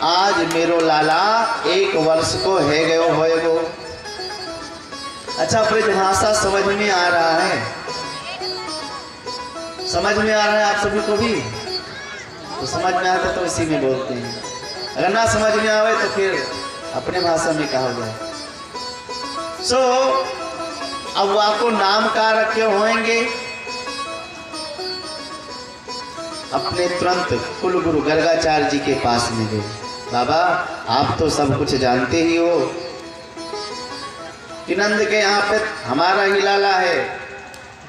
आज मेरो लाला 1 वर्ष को है गयो होएगो। अच्छा ब्रजभाषा समझ में आ रहा है? समझ में आ रहा है आप सभी को भी? तो समझ में आता तो इसी में बोलते हैं, अगर ना समझ में आवे तो फिर अपने भाषा में कहा जाए। अब आपको नाम का रखे होंगे। अपने तुरंत कुल गुरु गर्गाचार्य जी के पास में गए। बाबा आप तो सब कुछ जानते ही हो कि नंद के यहाँ पे हमारा ही लाला है,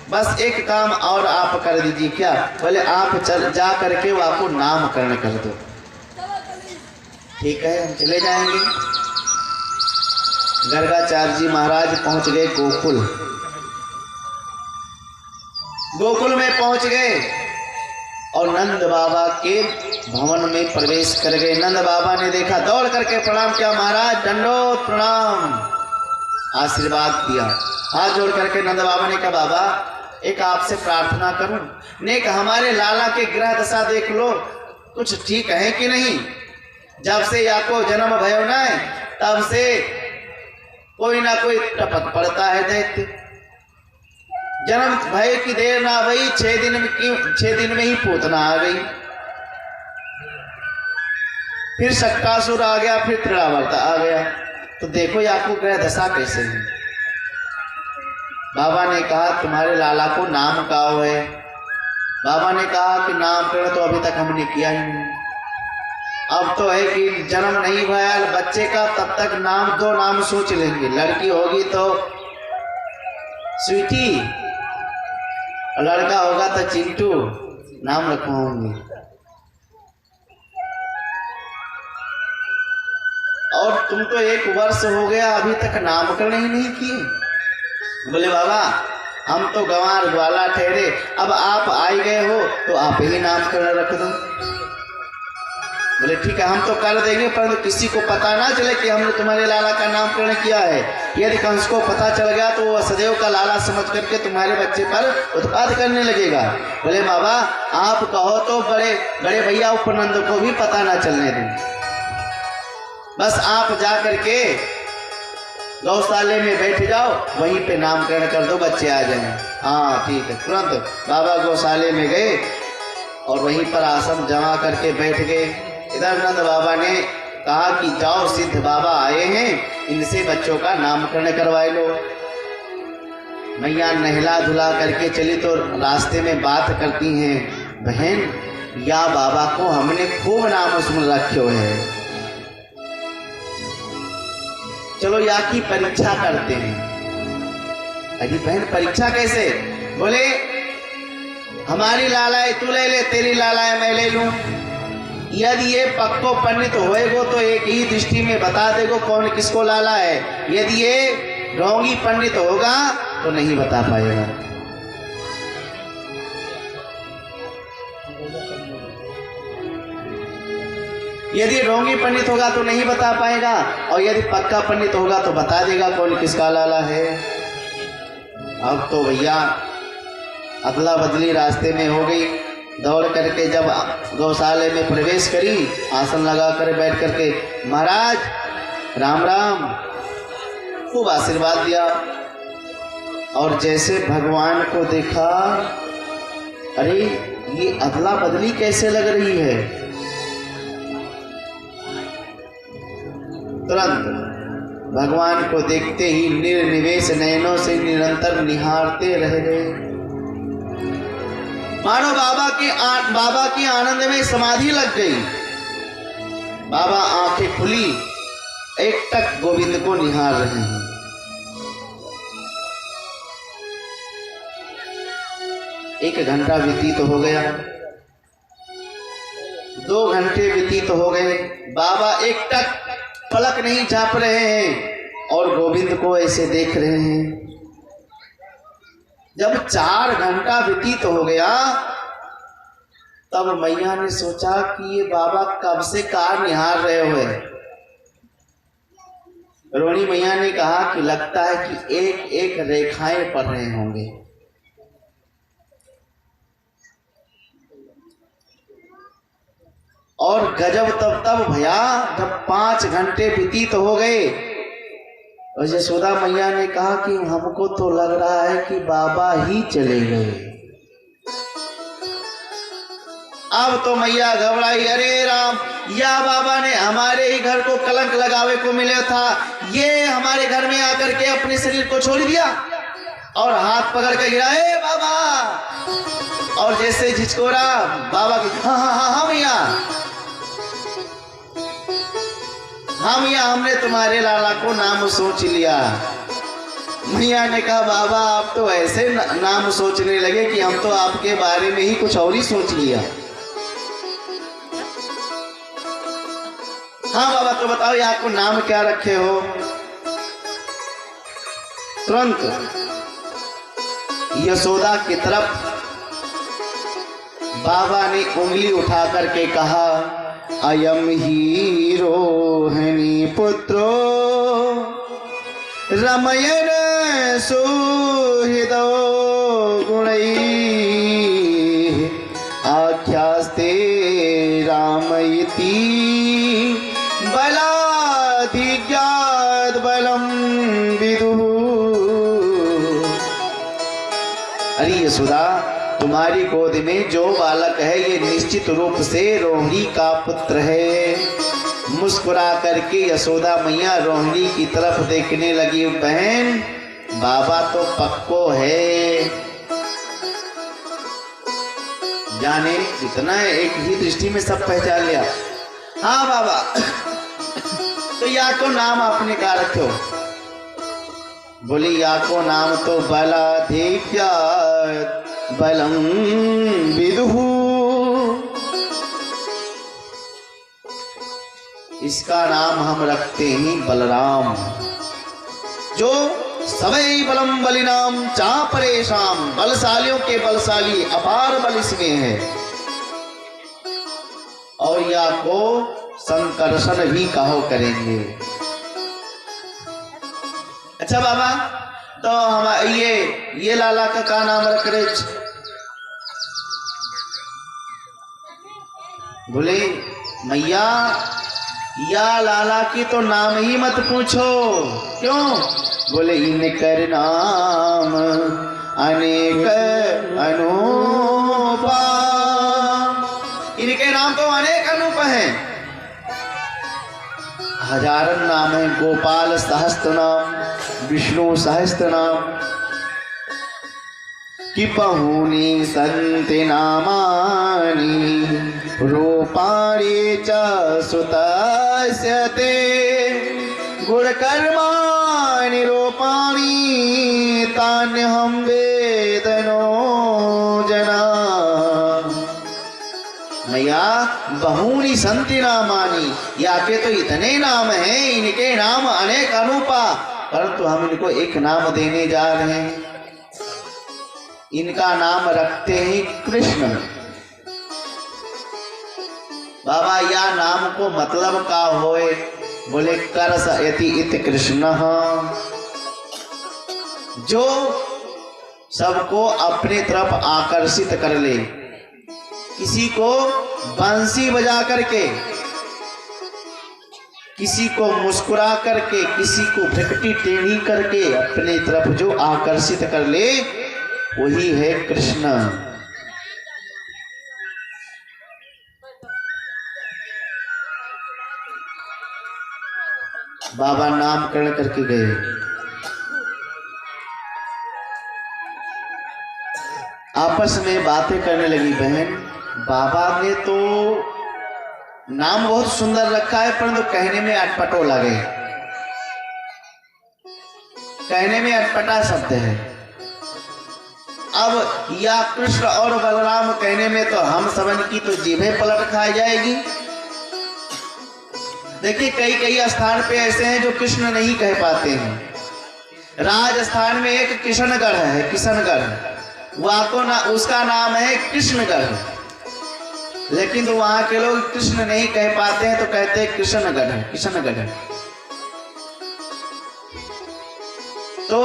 बस एक काम और आप कर दीजिए। क्या? बोले आप चल जा करके वो आपको नामकरण कर दो। ठीक है, हम चले जाएंगे। गर्गाचार्य जी महाराज पहुंच गए गोकुल। गोकुल में पहुंच गए और नंद बाबा के भवन में प्रवेश कर गए। नंद बाबा ने देखा, दौड़ करके प्रणाम किया। महाराज दंडोत प्रणाम, आशीर्वाद दिया। हाथ जोड़ करके नंद बाबा ने कहा, बाबा एक आपसे प्रार्थना करूं। ने कहा, हमारे लाला के ग्रह दशा देख लो, कुछ ठीक है कि नहीं? जब से आपको जन्म भयो ना तब से कोई ना कोई टपक पड़ता है दैत्य। जन्म भय की देर ना भई, 6 दिन में ही पूतना आ गई। फिर शक्कासुर आ गया, फिर त्रिरावर्त आ गया। तो देखो ये आपको ग्रह दशा कैसे है। बाबा ने कहा तुम्हारे लाला को नाम का है। बाबा ने कहा कि नामकरण तो अभी तक हमने किया ही नहीं। अब तो है कि जन्म नहीं भया बच्चे का, तब तक नाम 2 नाम सोच लेंगे। लड़की होगी तो स्वीटी, लड़का होगा तो चिंटू नाम रखवाऊंगी। और तुम तो 1 वर्ष हो गया अभी तक नामकरण ही नहीं किए। बोले बाबा हम तो गंवार ग्वाला ठहरे, अब आप आई गए हो तो आप ही नामकरण रख दो। बोले ठीक है हम तो कर देंगे, परंतु किसी को पता ना चले कि हमने तुम्हारे लाला का नामकरण किया है। यदि कंस को पता चल गया तो वो वसुदेव का लाला समझ करके तुम्हारे बच्चे पर उत्पात करने लगेगा। बोले बाबा आप कहो तो बड़े बड़े भैया उपनंद को भी पता ना चलने दें, बस आप जा करके गौशाले में बैठ जाओ, वहीं पे नामकरण कर दो, बच्चे आ जाएं। हाँ ठीक है। तुरंत बाबा गौशाले में गए और वहीं पर आसन जमा करके बैठ गए। इधर नंद बाबा ने कहा कि जाओ सिद्ध बाबा आए हैं, इनसे बच्चों का नामकरण करवा लो। मैया नहला धुला करके चली तो रास्ते में बात करती हैं, बहन या बाबा को हमने खूब नाम सुन रखे है, चलो या की परीक्षा करते हैं। अरे बहन परीक्षा कैसे? बोले हमारी लाला है तू ले ले, तेरी लाला है मैं ले लूं। यदि ये पक्को पंडित होएगो तो एक ही दृष्टि में बता देगो कौन किसको लाला है। यदि ये ढोंगी पंडित होगा तो नहीं बता पाएगा। यदि ढोंगी पंडित होगा तो नहीं बता पाएगा, और यदि पक्का पंडित होगा तो बता देगा कौन किसका लाला है। अब तो भैया अदला बदली रास्ते में हो गई। दौड़ करके जब गौशाले में प्रवेश करी, आसन लगा कर बैठ करके महाराज राम राम खूब आशीर्वाद दिया। और जैसे भगवान को देखा, अरे ये अदला बदली कैसे लग रही है। तुरंत भगवान को देखते ही निर्निवेश नयनों से निरंतर निहारते रह गए। मानो बाबा की आनंद में समाधि लग गई। बाबा आंखें खुली, एकटक गोविंद को निहार रहे हैं। एक घंटा व्यतीत हो गया, 2 घंटे व्यतीत हो गए। बाबा एकटक पलक नहीं झाँप रहे हैं और गोविंद को ऐसे देख रहे हैं। जब 4 घंटा व्यतीत हो गया तब मैया ने सोचा कि ये बाबा कब से कार निहार रहे हुए। रोहिणी मैया ने कहा कि लगता है कि एक एक रेखाएं पढ़ रहे होंगे। और गजब तब भैया जब 5 घंटे व्यतीत हो गए और यशोदा मैया ने कहा कि हमको तो लग रहा है कि बाबा ही चले गए। अब तो मैया घबराई, अरे राम, या बाबा ने हमारे ही घर को कलंक लगावे को मिला था, ये हमारे घर में आकर के अपने शरीर को छोड़ दिया और हाथ पकड़ कर गिरा, ए बाबा, और जैसे झिझकोरा बाबा की, हाँ हाँ हाँ हाँ मैया, हाँ मैया, हमने तुम्हारे लाला को नाम सोच लिया। मैया ने कहा बाबा आप तो ऐसे नाम सोचने लगे कि हम तो आपके बारे में ही कुछ और ही सोच लिया। हाँ बाबा तो बताओ ये आपको नाम क्या रखे हो। तुरंत यशोदा की तरफ बाबा ने उंगली उठा करके कहा, अयम ही रोहिणी पुत्रो रमयन सुहृदो गुणैः आख्यास्ते रामयति बलाधिज्ञात बलम विदुः। अरे यशोदा, तुम्हारी गोद में जो बालक है ये निश्चित रूप से रोहिणी का पुत्र है। मुस्कुरा करके यशोदा मैया रोहिणी की तरफ देखने लगी, बहन बाबा तो पक्को है। जाने इतना एक ही दृष्टि में सब पहचान लिया। हाँ बाबा, तो या को नाम आपने क्या रखे हो? बोली या को नाम तो बलाधिक्यात बलम विदुः, इसका नाम हम रखते हैं बलराम, जो सवै बलम बलिनाम चापरेशाम, बलशालियों के बलशाली अपार बल इसमें है। और या को संकर्षण भी कहो करेंगे। अच्छा बाबा, तो हम ये लाला का क्या नाम रख रहे? बोले मैया या लाला की तो नाम ही मत पूछो। क्यों? बोले इनकर नाम अनेक अनूपा, इनके नाम तो अनेक अनूप हैं। हजारन नाम है, गोपाल सहस्त्र नाम, विष्णु सहस्त्र नाम, कि बहूनि सन्ति नामानि रूपाणि च सुतस्य ते गुणकर्माणि रूपाणि तान्यहं वेदनो जना। मैया बहूनि सन्ति नामानि, या के तो इतने नाम हैं, इनके नाम अनेक अनूपा, परंतु हम इनको एक नाम देने जा रहे हैं। इनका नाम रखते हैं कृष्ण। बाबा या नाम को मतलब का होए? बोले करसयति इति कृष्ण, जो सबको अपने तरफ आकर्षित कर ले। किसी को बंसी बजा करके, किसी को मुस्कुरा करके, किसी को भ्रकटी टेढ़ी करके अपने तरफ जो आकर्षित कर ले वही है कृष्ण। बाबा नामकरण करके गए। आपस में बातें करने लगी बहन। बाबा ने तो नाम बहुत सुंदर रखा है, परंतु कहने में अटपटो लगे। कहने में अटपटा शब्द है। अब या कृष्ण और बलराम कहने में तो हम सबन की तो जीभें पलट खाई जाएगी। देखिए कई स्थान पे ऐसे हैं जो कृष्ण नहीं कह पाते हैं। राजस्थान में एक किशनगढ़ है, किशनगढ़, वहां को ना उसका नाम है कृष्णगढ़, लेकिन तो वहां के लोग कृष्ण नहीं कह पाते हैं तो कहते हैं किशनगढ़, किशनगढ़। तो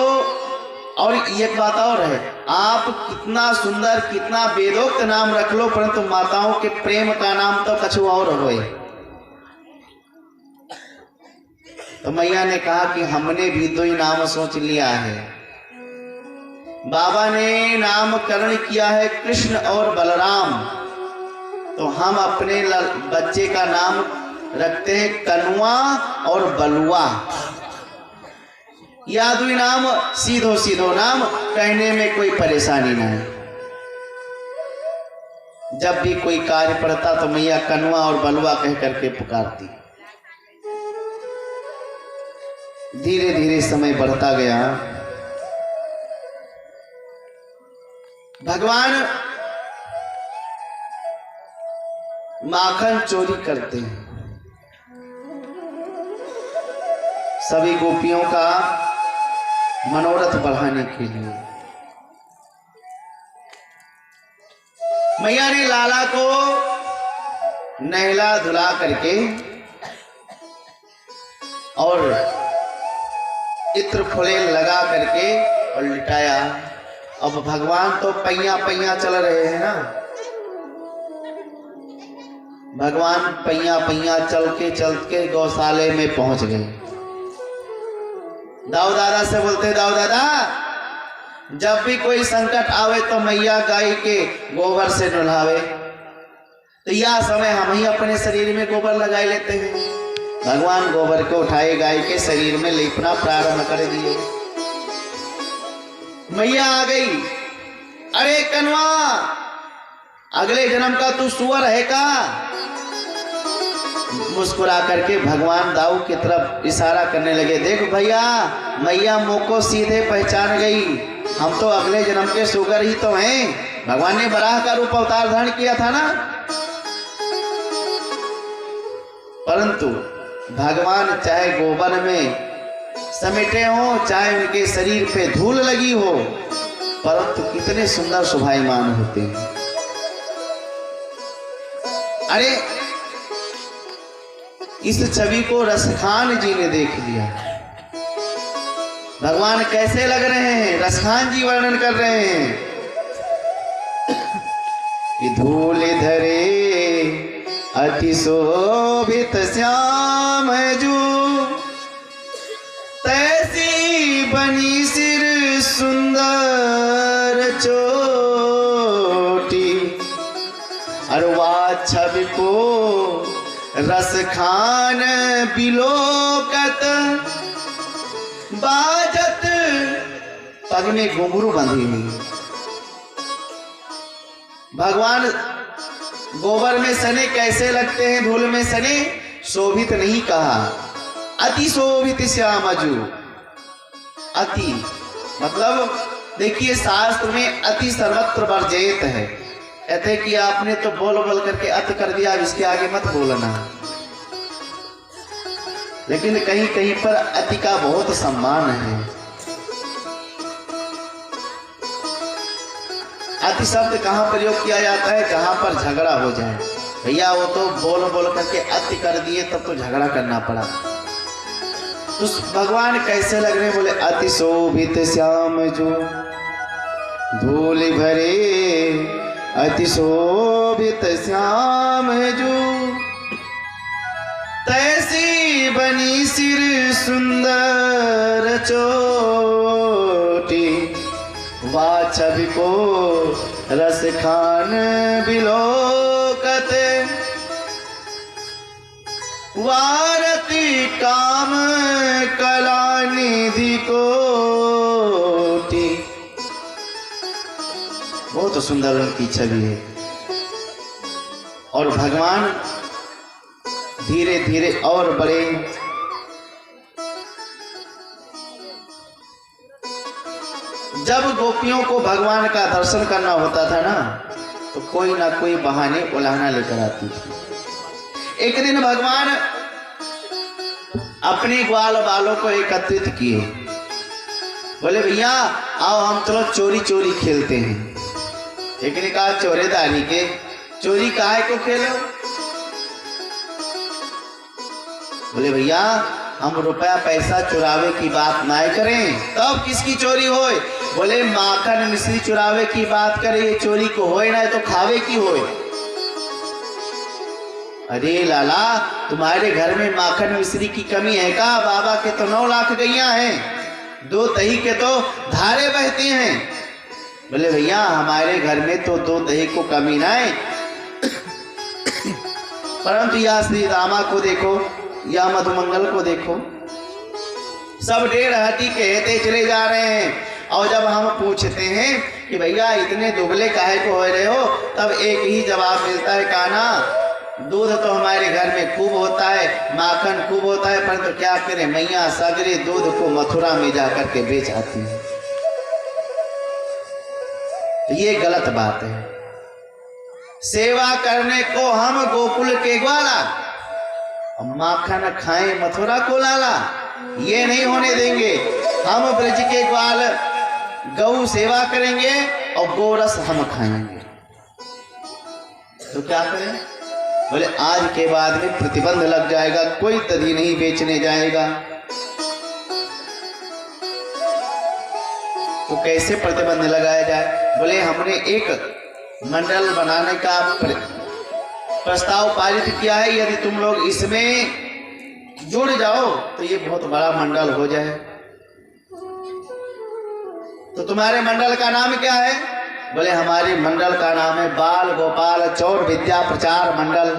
और एक बात और है, आप कितना सुंदर कितना वेदोक्त नाम रख लो, परंतु माताओं के प्रेम का नाम तो कछु और होए। तो मैया ने कहा कि हमने भी दो ही नाम सोच लिया है। बाबा ने नामकरण किया है कृष्ण और बलराम, तो हम अपने बच्चे का नाम रखते हैं कनुआ और बलुआ। या दुई नाम सीधो सीधो नाम, कहने में कोई परेशानी नहीं। जब भी कोई कार्य पड़ता तो मैया कनुआ और बलुआ कह करके पुकारती। धीरे धीरे समय बढ़ता गया। भगवान माखन चोरी करते हैं सभी गोपियों का मनोरथ बढ़ाने के लिए। मैया ने लाला को नहला धुला करके और इत्र फुले लगा करके और लिटाया। अब भगवान तो पैया पैया चल रहे हैं ना, भगवान पैया पैया चल के गौशाले में पहुंच गए। दाऊ दादा से बोलते, दाऊ दादा जब भी कोई संकट आवे तो मैया गाय के गोबर से नहलावे, तो यह समय हम ही अपने शरीर में गोबर लगा लेते हैं। भगवान गोबर को उठाए गाय के शरीर में लेपना प्रारंभ कर दिए। मैया आ गई, अरे कनवा अगले जन्म का तू सुअर है का? मुस्कुरा करके भगवान दाऊ की तरफ इशारा करने लगे। देख भैया, मैया मुँह को सीधे पहचान गई, हम तो अगले जन्म के सुअर ही तो हैं। भगवान ने बराह का रूप अवतार धारण किया था ना। परंतु भगवान चाहे गोबर में समेटे हो, चाहे उनके शरीर पे धूल लगी हो, परंतु कितने सुंदर शोभायमान होते हैं। अरे इस छवि को रसखान जी ने देख लिया। भगवान कैसे लग रहे हैं, रसखान जी वर्णन कर रहे हैं कि धूल धरे अति शोभित श्याम जू, तैसी बनी सिर सुंदर चोटी, अरवा छवि को रस खान बिलोकत, बाजत पग में घुंघरू बंधी हुई। भगवान गोबर में सने कैसे लगते हैं, धूल में सने? शोभित नहीं कहा, अति शोभित श्यामजू। अति मतलब देखिए शास्त्र में अति सर्वत्र वर्जित है। कहते कि आपने तो बोल बोल करके अति कर दिया, अब इसके आगे मत बोलना। लेकिन कहीं कहीं पर अति का बहुत सम्मान है। अति शब्द कहाँ प्रयोग किया जाता है? जहां पर झगड़ा हो जाए। भैया वो तो बोल बोल करके अति कर दिए, तब तो झगड़ा करना पड़ा। तो भगवान कैसे लग रहे? बोले अति शोभित श्याम जो धूल भरे, अति शोभित श्याम जो तैसी बनी सिर सुंदर चोटी, वा छवि को रस खान बिलोकत, वारती काम कला निधि कोटि। बहुत सुंदर उनकी छवि है। और भगवान धीरे धीरे और बड़े जब गोपियों को भगवान का दर्शन करना होता था ना, तो कोई ना कोई बहाने उलाहना लेकर आती थी। एक दिन भगवान अपने ग्वाल बालों को एकत्रित किए। बोले भैया आओ हम चलो चोरी चोरी खेलते हैं। एक ने कहा चोरेदारी के, चोरी काहे को खेलो? बोले भैया हम रुपया पैसा चुरावे की बात ना करें, तब किसकी चोरी होए? बोले माखन मिश्री चुरावे की बात करे, ये चोरी को होए ना तो खावे की होए। अरे लाला, तुम्हारे घर में माखन मिश्री की कमी है का? बाबा के तो 9 लाख गैया हैं, 2 दही के तो धारे बहती हैं। बोले भैया हमारे घर में तो 2 दही को कमी ना है, परंतु या श्री रामा को देखो या मधुमंगल को देखो, सब 1.5 हटी कहते चले जा रहे हैं। और जब हम पूछते हैं कि भैया इतने दुबले काहे को हो रहे हो, तब एक ही जवाब मिलता है, कान्हा दूध तो हमारे घर में खूब होता है, माखन खूब होता है, परंतु तो क्या करें मैया सगरे दूध को मथुरा में जाकर के बेच आती है। तो ये गलत बात है। सेवा करने को हम गोकुल के ग्वाला, माखन खाएं मथुरा को लाला, ये नहीं होने देंगे। हम ब्रज के ग्वाल गौ सेवा करेंगे और गोरस हम खाएंगे। तो क्या करें? बोले आज के बाद में प्रतिबंध लग जाएगा, कोई दही नहीं बेचने जाएगा। तो कैसे प्रतिबंध लगाया जाए? बोले हमने एक मंडल बनाने का प्रस्ताव पारित किया है, यदि तुम लोग इसमें जुड़ जाओ तो ये बहुत बड़ा मंडल हो जाए। तो तुम्हारे मंडल का नाम क्या है? बोले हमारे मंडल का नाम है बाल गोपाल चौर विद्या प्रचार मंडल।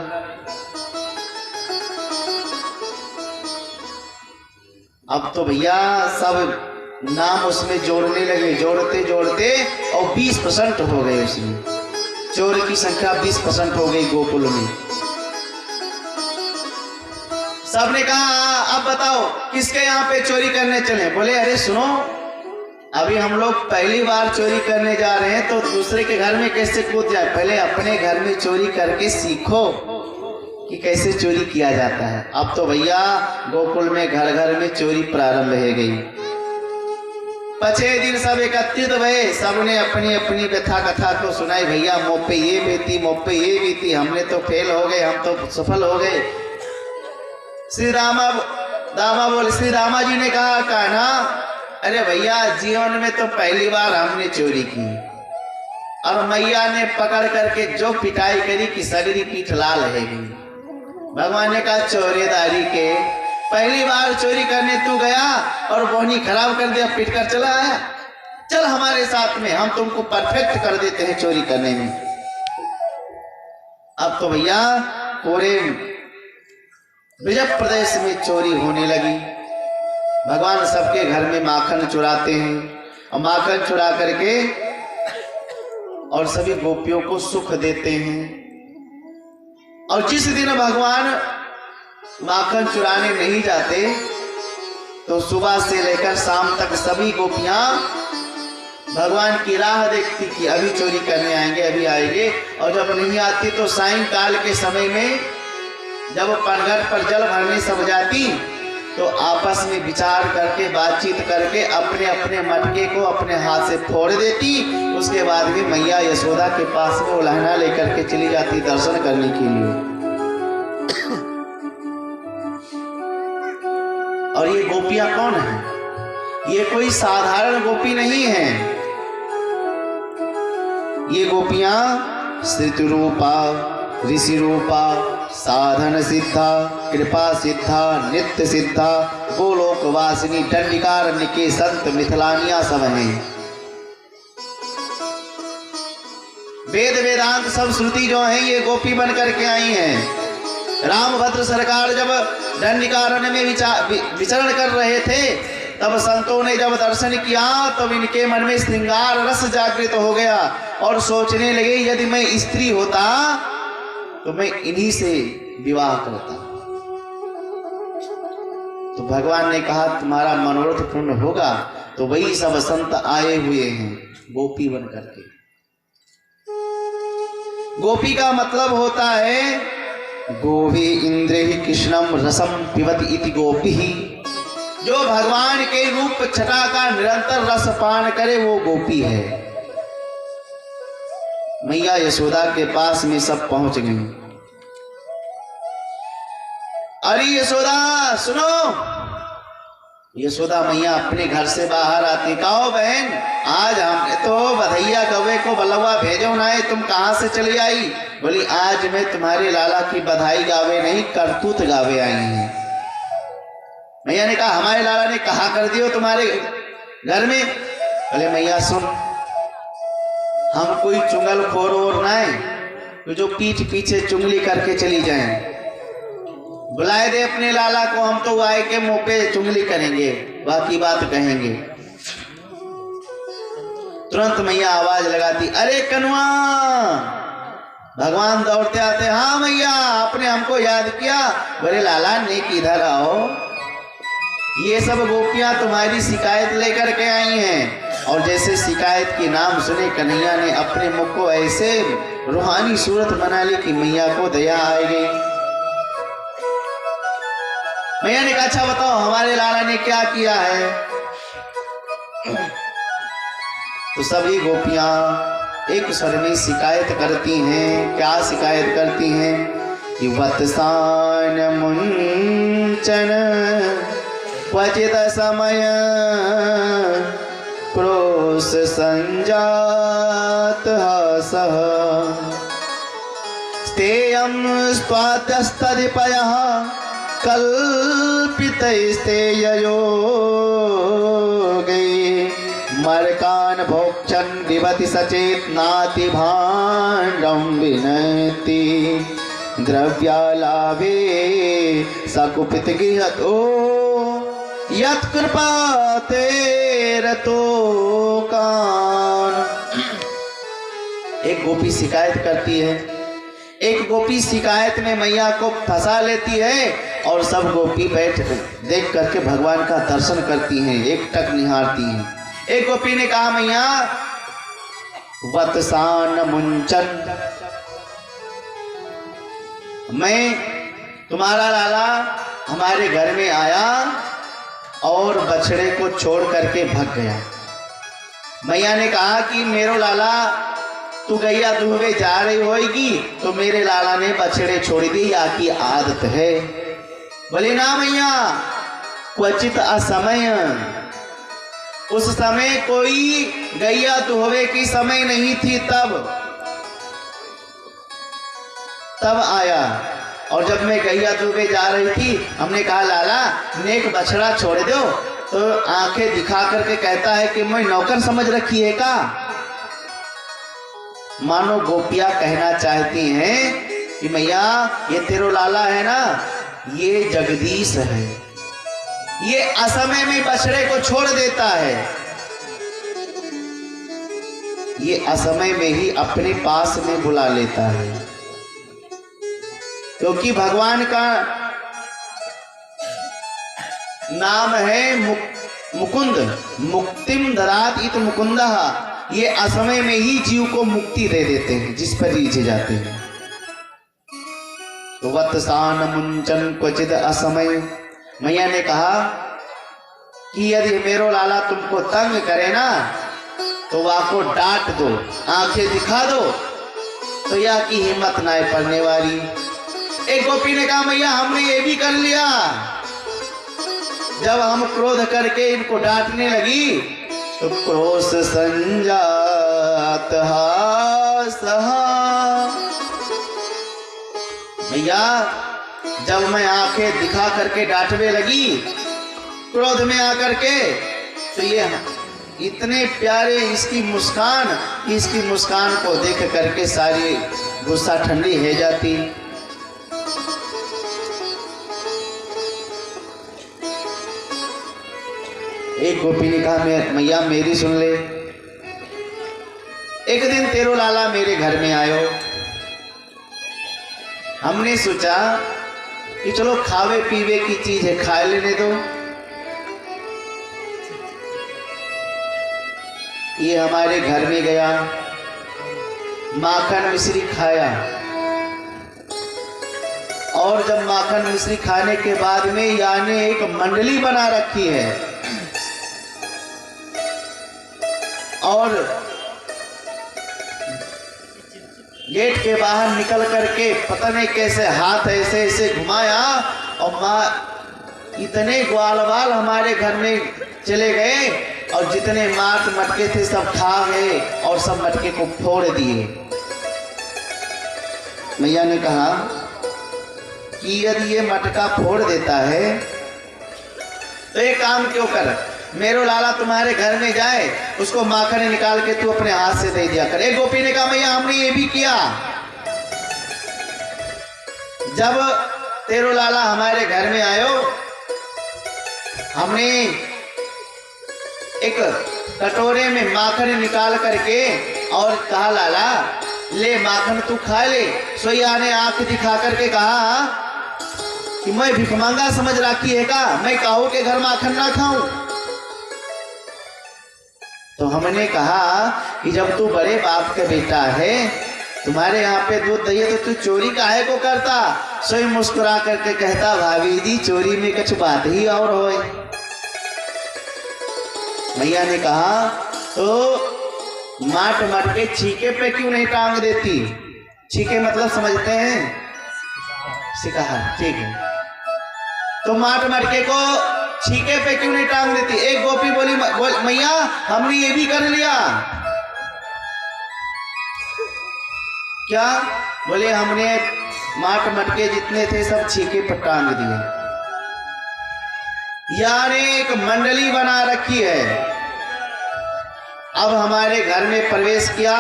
अब तो भैया सब नाम उसमें जोड़ने लगे, जोड़ते जोड़ते और 20% हो गए, उसमें चोर की संख्या 20% हो गई गोकुल में। सबने कहा अब बताओ किसके यहाँ पे चोरी करने चले? बोले अरे सुनो, अभी हम लोग पहली बार चोरी करने जा रहे हैं, तो दूसरे के घर में कैसे कूद जाए? पहले अपने घर में चोरी करके सीखो कि कैसे चोरी किया जाता है। अब तो भैया गोकुल में घर घर में चोरी प्रारंभ हो गई। 5 दिन सब एकत्रित भये, सबने अपनी अपनी व्यथा कथा को सुनाई। भैया मुँह पे ये बीती, मुँह पे ये बीती, हमने तो फेल हो गए, हम तो सफल हो गए। श्री रामा जी ने कहा कान्हा, अरे भैया जीवन में तो पहली बार हमने चोरी की, और मैया ने पकड़ करके जो पिटाई करी कि सगरी पीठ लाल रहेगी। भगवान ने कहा चोरीदारी के पहली बार चोरी करने तू गया और बोहनी खराब कर दिया, पीट कर चला आया, चल हमारे साथ में, हम तुमको परफेक्ट कर देते हैं चोरी करने में। अब तो भैया पूरे ब्रज प्रदेश में चोरी होने लगी। भगवान सबके घर में माखन चुराते हैं, और माखन चुरा करके और सभी गोपियों को सुख देते हैं। और जिस दिन भगवान माखन चुराने नहीं जाते, तो सुबह से लेकर शाम तक सभी गोपियां भगवान की राह देखती कि अभी चोरी करने आएंगे, अभी आएंगे। और जब नहीं आती तो सायंकाल के समय में जब पनघट पर जल भरने सब जाती, तो आपस में विचार करके बातचीत करके अपने अपने मटके को अपने हाथ से फोड़ देती। उसके बाद भी मैया यशोदा के पास में उल्हना लेकर के चली जाती दर्शन करने के लिए। और ये गोपियां कौन है? ये कोई साधारण गोपी नहीं है, ये गोपियां श्रुति रूपा, ऋषि रूपा, साधन सिद्धा, कृपा सिद्धा, नित्य सिद्धा, गोलोक वासिनी, दंडिकारण्य के संत मिथिलानिया सब हैं। वेद वेदांत सब श्रुति जो है ये गोपी बन करके आई हैं। रामभद्र सरकार जब दंडिकारण्य में विचरण कर रहे थे, तब संतों ने जब दर्शन किया तब इनके मन में श्रृंगार रस जागृत हो गया, और सोचने लगे यदि मैं स्त्री होता तो मैं इन्हीं से विवाह करता। तो भगवान ने कहा तुम्हारा मनोरथ पूर्ण होगा। तो वही सब संत आए हुए हैं गोपी बन करके। गोपी का मतलब होता है गोभी इंद्र ही कृष्णम रसम पिबति इति गोपी, जो भगवान के रूप छटा का निरंतर रस पान करे वो गोपी है। मैया यशोदा के पास में सब पहुंच गई। अरे यशोदा सुनो, यशोदा मैया अपने घर से बाहर आती, कहो बहन आज हमने तो बधैया कौवे को बलवा भेजो ना है, तुम कहाँ से चली आई? बोली आज मैं तुम्हारे लाला की बधाई गावे नहीं करतूत गावे आई हैं। मैया ने कहा हमारे लाला ने कहा कर दियो तुम्हारे घर में? बोले मैया सुन, हम कोई चुंगल खोर और ना है जो पीठ पीछे चुंगली करके चली जाएं। बुलाए दे अपने लाला को, हम तो आए के मुंह पे चुंगली करेंगे, बाकी बात कहेंगे। तुरंत मैया आवाज लगाती, अरे कनुआ। भगवान दौड़ते आते, हाँ मैया आपने हमको याद किया? बोले लाला ने किधर आओ, ये सब गोपियां तुम्हारी शिकायत लेकर के आई हैं। और जैसे शिकायत की नाम सुने कन्हैया ने अपने मुख को ऐसे रूहानी सूरत बना ली कि मैया को दया आ गई। मैया ने कहा अच्छा बताओ हमारे लाला ने क्या किया है? तो सभी गोपियां एक स्वर में शिकायत करती हैं। क्या शिकायत करती हैं? कि वत्सान मुंचन क्वचित समय क्रोश संजात सह स्तेयं स्वातस्तदिपयः कल्पितैस्तेययोगै मर्कान् भोक्षन् दिवति सचेत नाति भाण्डं विनति द्रव्यालाभे सकुपित गृहतो यत्कृपा तेरतो कान। एक गोपी शिकायत करती है, एक गोपी शिकायत में मैया को फंसा लेती है और सब गोपी बैठ देख करके भगवान का दर्शन करती हैं, एक टक निहारती हैं। एक गोपी ने कहा मैया वत्सान मुंचन, मैं तुम्हारा लाला हमारे घर में आया और बछड़े को छोड़ करके भाग गया। मैया ने कहा कि मेरो लाला तू गैया दुहवे जा रही होगी तो मेरे लाला ने बछड़े छोड़ दी, या की आदत है? बोले ना मैया क्वचित असमय, उस समय कोई गैया दुहवे की समय नहीं थी, तब आया। और जब मैं गैया दुहवे जा रही थी हमने कहा लाला नेक बछड़ा छोड़ दो, तो आंखें दिखा करके कहता है कि मैं नौकर समझ रखी है का? मानो गोपियां कहना चाहती हैं कि मैया ये तेरो लाला है ना, ये जगदीश है, ये असमय में बछड़े को छोड़ देता है, ये असमय में ही अपने पास में बुला लेता है, क्योंकि भगवान का नाम है मुकुंद, मुक्तिम दरात इत मुकुंदः। ये असमय में ही जीव को मुक्ति दे देते हैं जिस पर रीझे जाते हैं। तो वत्सान मुंचन क्वचित असमय, मैया ने कहा कि यदि मेरो लाला तुमको तंग करे ना तो वाको डांट दो, आंखें दिखा दो, तो या की हिम्मत ना पड़ने वाली। एक गोपी ने कहा मैया हमने ये भी कर लिया, जब हम क्रोध करके इनको डांटने लगी तो क्रोश संजात सहा। भैया जब मैं आंखें दिखा करके डांटने लगी क्रोध में आकर के, तो ये इतने प्यारे इसकी मुस्कान को देख करके सारी गुस्सा ठंडी हो जाती। एक गोपी ने कहा मैया मेरी सुन ले, एक दिन तेरो लाला मेरे घर में आयो, हमने सोचा कि चलो खावे पीवे की चीज है खा लेने दो। ये हमारे घर में गया, माखन मिश्री खाया, और जब माखन मिश्री खाने के बाद में यानी एक मंडली बना रखी है और गेट के बाहर निकल करके पता नहीं कैसे हाथ ऐसे ऐसे घुमाया और माँ इतने ग्वाल बाल हमारे घर में चले गए और जितने माट मटके थे सब खा गए और सब मटके को फोड़ दिए। मैया ने कहा कि यदि ये मटका फोड़ देता है तो एक काम क्यों कर, मेरो लाला तुम्हारे घर में जाए, उसको माखन निकाल के तू अपने हाथ से दे दिया कर। एक गोपी ने कहा मैया हमने ये भी किया, जब तेरो लाला हमारे घर में आयो हमने एक कटोरे में माखन निकाल करके और कहा लाला ले माखन तू खा ले। सोया ने आंख दिखा करके कहा कि मैं भिखमंगा समझ रखी है का, मैं काहू के घर माखन ना खाऊं। तो हमने कहा कि जब तू बड़े बाप का बेटा है, तुम्हारे यहाँ पे दूध दही तो तू चोरी काहे को करता। सोई मुस्कुरा करके कहता भाभी जी चोरी में कुछ बात ही और होए। मैया ने कहा तो माट मटके छीके पे क्यों नहीं टांग देती। छीके मतलब समझते हैं, सिकहा, ठीक है। तो माट मटके को छीके पे क्यों नहीं टांग देती। एक गोपी बोली मैया हमने ये भी कर लिया। क्या बोले हमने माट मटके जितने थे सब छीके पर टांग दिए। यार एक मंडली बना रखी है। अब हमारे घर में प्रवेश किया,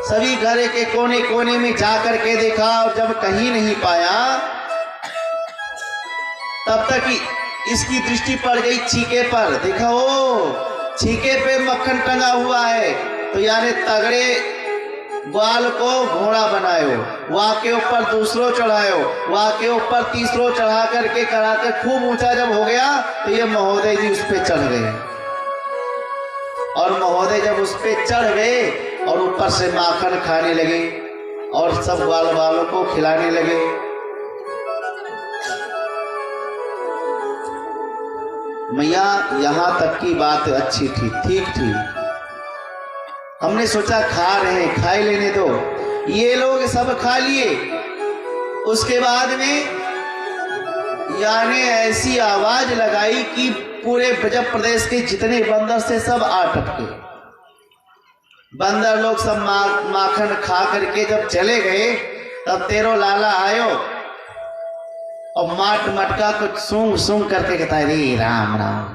सभी घर के कोने कोने में जाकर के देखा और जब कहीं नहीं पाया तब तक इसकी दृष्टि पड़ गई छीके पर। देखा वो छीके पे मक्खन टंगा हुआ है। तो यानी तगड़े ग्वाल को घोड़ा बनायो, वहां के ऊपर दूसरो चढ़ायो, वहां के ऊपर तीसरो चढ़ा करके कराते खूब ऊंचा जब हो गया तो ये महोदय जी उस पे चढ़ गए। और महोदय जब उस पे चढ़ गए और ऊपर से माखन खाने लगे और सब ग्वाल वालों को खिलाने लगे। मैया यहाँ तक की बात अच्छी थी, ठीक थी। हमने सोचा खा रहे हैं, खाई लेने दो। ये लोग सब खा लिए। उसके बाद में यानी ऐसी आवाज लगाई कि पूरे ब्रज प्रदेश के जितने बंदर से सब आ टपके। बंदर लोग सब माखन खा करके जब चले गए तब तेरो लाला आयो और माट मटका को सूंघ सूंघ करके कहता है रे राम राम,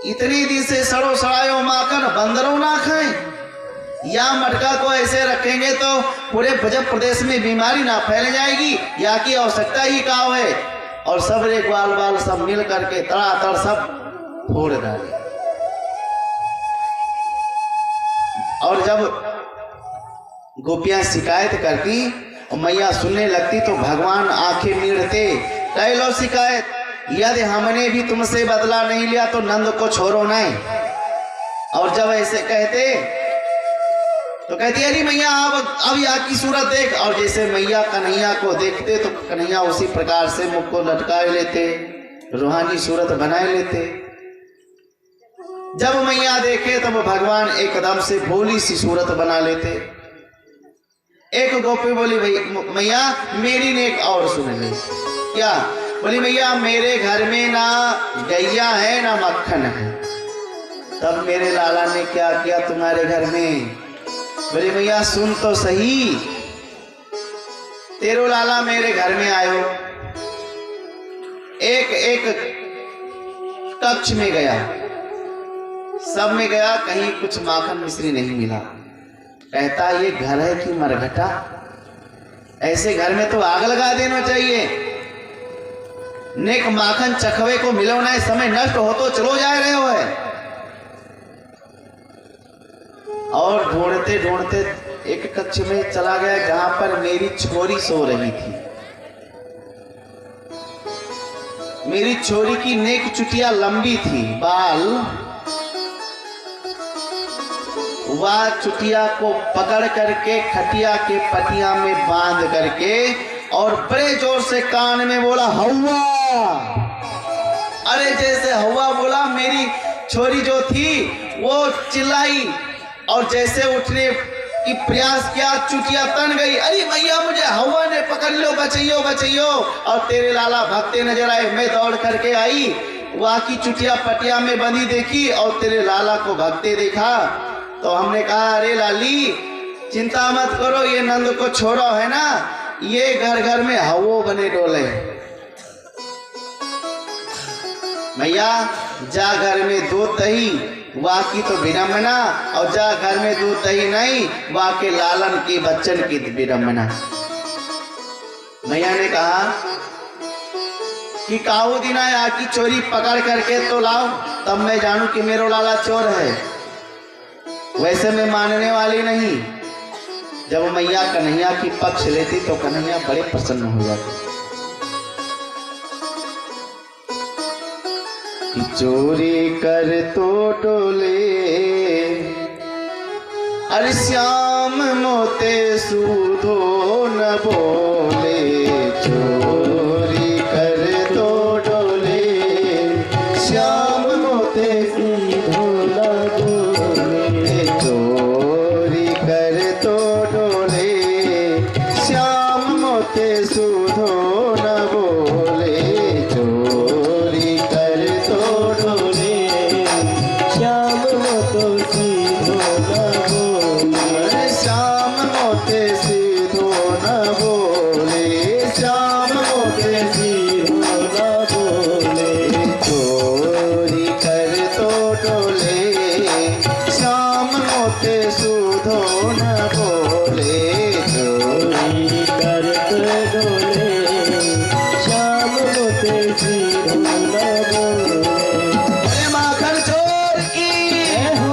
इतनी दिन से सड़ो सड़ायो माखन बंदरों ना खाएं। या मटका को ऐसे रखेंगे तो पूरे ब्रज प्रदेश में बीमारी ना फैल जाएगी, या की आवश्यकता ही का है। और सब रे ग्वाल बाल सब मिल करके तड़ातड़ सब फोड़ डाले। और जब गोपियां शिकायत करती और मैया सुनने लगती तो भगवान आंखें मीड़ते, कह लो शिकायत, यदि हमने भी तुमसे बदला नहीं लिया तो नंद को छोड़ो नहीं। और जब ऐसे कहते तो कहती अरे मैया अब यहाँ की सूरत देख। और जैसे मैया कन्हैया को देखते तो कन्हैया उसी प्रकार से मुख को लटकाए लेते, रूहानी सूरत बनाए लेते। जब मैया देखे तब भगवान एकदम से भोली सी सूरत बना लेते। एक गोपी बोली भाई मैया मेरी ने एक और सुन ले। क्या बोली मैया मेरे घर में ना गैया है ना मक्खन है। तब मेरे लाला ने क्या किया तुम्हारे घर में। बोले मैया सुन तो सही, तेरो लाला मेरे घर में आयो, एक एक कक्ष में गया, सब में गया, कहीं कुछ माखन मिश्री नहीं मिला। कहता ये घर है कि मरघटा, ऐसे घर में तो आग लगा देना चाहिए। नेक माखन चखवे को मिलो ना, समय नष्ट हो तो चलो जा रहे हो है। और ढूंढते ढूंढते एक कक्ष में चला गया जहां पर मेरी छोरी सो रही थी। मेरी छोरी की नेक चुटिया लंबी थी, बाल। वह चुटिया को पकड़ करके खटिया के पटिया में बांध करके और बड़े जोर से कान में बोला हवा। अरे जैसे हवा बोला मेरी छोरी जो थी वो चिल्लाई और जैसे उठने कि प्रयास किया, चुटिया तन गई, अरे मैया मुझे हवा ने पकड़ लो, बचैयो बचैयो। और तेरे लाला भगते नजर आए। मैं दौड़ करके आई, वहाँ की चुटिया पटिया में बंधी देखी और तेरे लाला को भगते देखा। तो हमने कहा अरे लाली चिंता मत करो, ये नंद को छोड़ो, है ना, ये घर घर में हवो बने डोले। मैया जा घर में दूध दही, वाह की तो विडम्बना, और जा घर में दूध दही नहीं, वाह के लालन की बच्चन की विडम्बना। मैया ने कहा कि काऊ दिन आया की चोरी पकड़ करके तो लाओ, तब मैं जानू कि मेरो लाला चोर है। वैसे मैं मानने वाली नहीं। जब मैया कन्हैया की पक्ष लेती तो कन्हैया बड़े प्रसन्न हो जाते। कि चोरी कर तो डोले, अरे श्याम मोते सूधो न बोले। चोरी कर तो डोले, श्याम मोते सूधो न बोले। चोरी कर तो डोले, श्याम मोते सूधो न बोले। चोरी कर तो डोले, श्याम मोते सीधो न बोले। श्याम मोते सीधो न बोले, श्याम मोते सीधो न बोले। चोरी कर तो डोले, श्याम मोते सूधो न बोले। चोरी कर तो डोले, श्याम मोते सीधो न बोले। अरे माखन चोर की हो,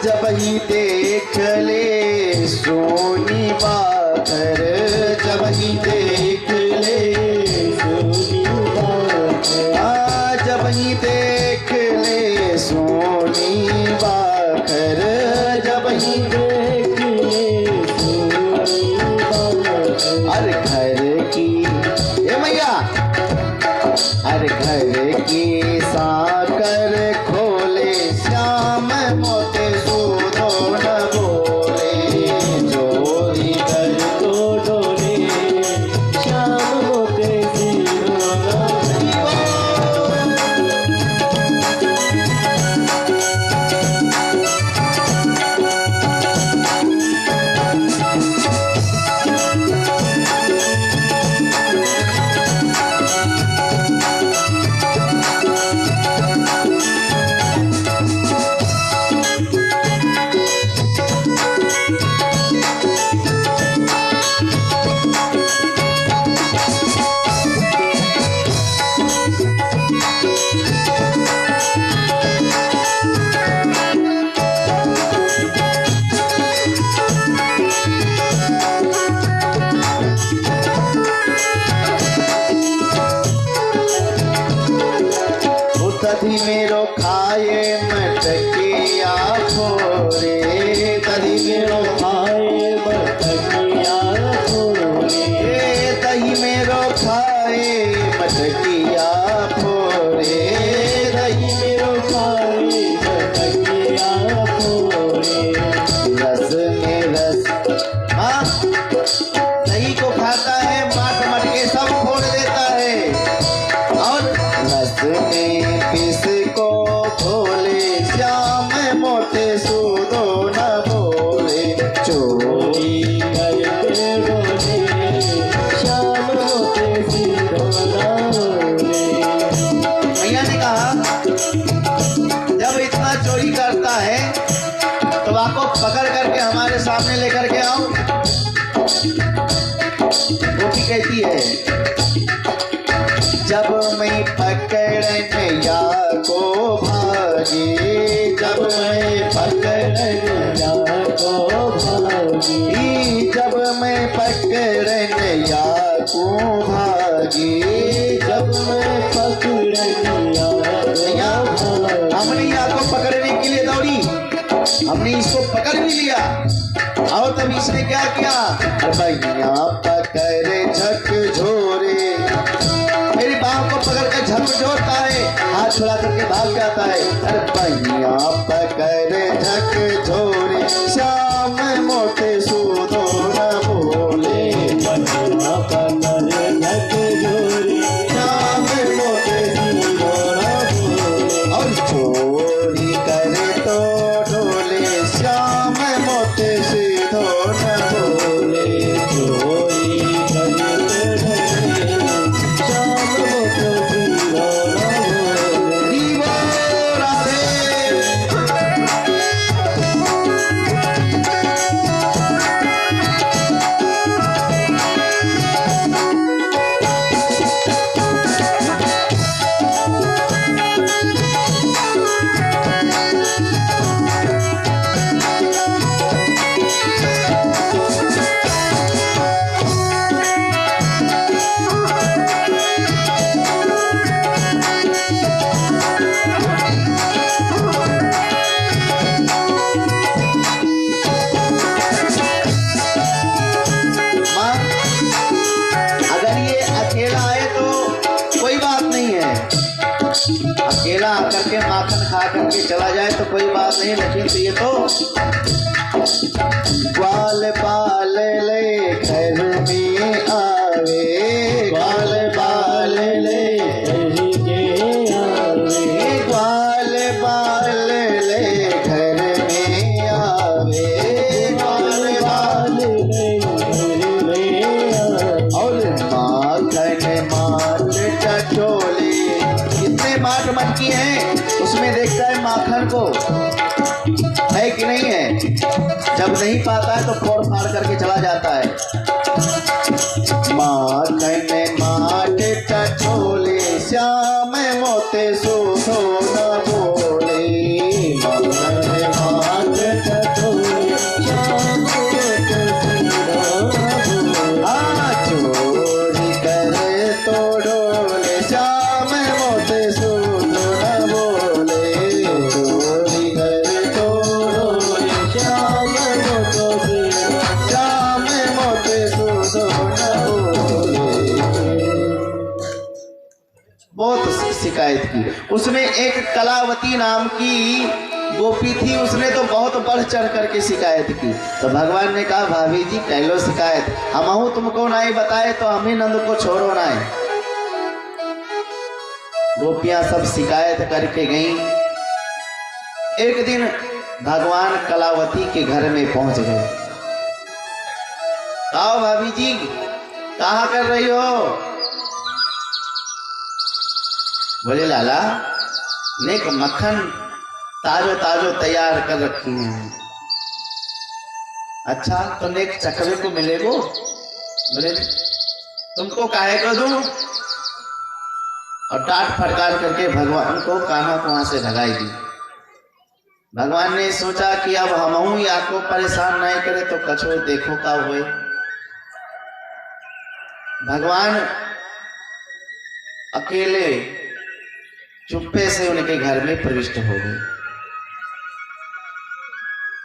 जब ही देख ले सोनी बाकर, जब ही देख ले सोनी बाकर। जब ही देख ले सोनी बाकर, जब ही देख ले सोनी बाकर। अरे घर की ए मैया, अरे घर की साकर खोले, श्याम मोते सूधो न बोले। चोरी कर तो डोले, श्याम मोते सीधो न बोले। तधी मेरो खाए मटकिया फोरे, तधी मेरो खाए मटकिया फोरे। दही मेरो खाए मटकिया फोरे, दही मेरो खाए मटकिया फोरे। रस में रस, हाँ दही को खाता है, माट मटके सब फोड़ देता है। और रस में किसको भोले, श्याम मोते सूधो न बोले। चोरी करके डोले, श्याम मोते सीधो न बोले। मैया ने कहा जब इतना चोरी करता है तो आपको पकड़ करके हमारे सामने लेकर के आओ। गोपी कहती है, जब मैं पकड़नैया को भागी, जब मैं पकड़नैया को भागी, जब मैं पकड़नैया को भागी, जब मैं पकड़नैया हमने यहाँ को पकड़ने के लिए दौड़ी, हमने इसको पकड़ भी लिया। और तब इसने क्या किया, भैया पकड़े झकझोरे, मेरी बाहों को पकड़ कर झकझोरता है, हाथ छुड़ा करके भाग जाता है। अरे भैया पकड़े झकझोरे, श्याम मोटे सूदो न बोले, भैया पकड़े झकझोरे, श्याम मोटे सूदो न बोले, और चोरी करे तो डोले, श्याम मोटे सीधो न बोले, चोरी करे तो डोले, श्याम मोटे सीधो न बोले। दीवा राधे। अगर ये अकेला आए तो कोई बात नहीं है, अकेला आकर के माखन खा करके चला जाए तो कोई बात नहीं, लेकिन तो ये तो ग्वाल पाल ले घर में आवे, ग्वाल पाल ले घर के आवे, ग्वाल पाल ले घर में आवे, ग्वाल पाल ले घर में आवे, और माखन माट टटोले, कितने माट मटकी हैं उसमें देखता है माखन को है कि नहीं है, जब नहीं पाता है तो फोड़ फाड़ करके चला जाता है। माखन माट टटोले, श्याम मोते सूधो न बोले, माखन माट टटोले, श्याम मोते सूधो न बोले, चोरी करे तो डोले, श्याम मोते सूधो न बोले, चोरी करे तो डोले, श्याम मोते श्याम मोते सूधो न बोले। बहुत शिकायत की। उसमें एक कलावती नाम की गोपी थी, उसने तो बहुत बढ़ चढ़ करके शिकायत की। तो भगवान ने कहा, भाभी जी कह लो शिकायत, हमहू तुमको नहीं बताए तो हम ही नंद को छोड़ो ना। गोपियां सब शिकायत करके गईं। एक दिन भगवान कलावती के घर में पहुंच गए। आओ भाभी जी कहाँ कर रही हो? बोले लाला नेक मक्खन ताजो ताजो तैयार कर रखी हैं। अच्छा तो नेक चखने को मिलेगो? बोले तुमको काहे को दूं? और डांट फटकार करके भगवान को कान्हा को वहां से भगाई दी। भगवान ने सोचा कि अब हमहू या को परेशान नहीं करे तो कछो देखो का हुए। भगवान अकेले चुप्पे से उनके घर में प्रविष्ट हो गए।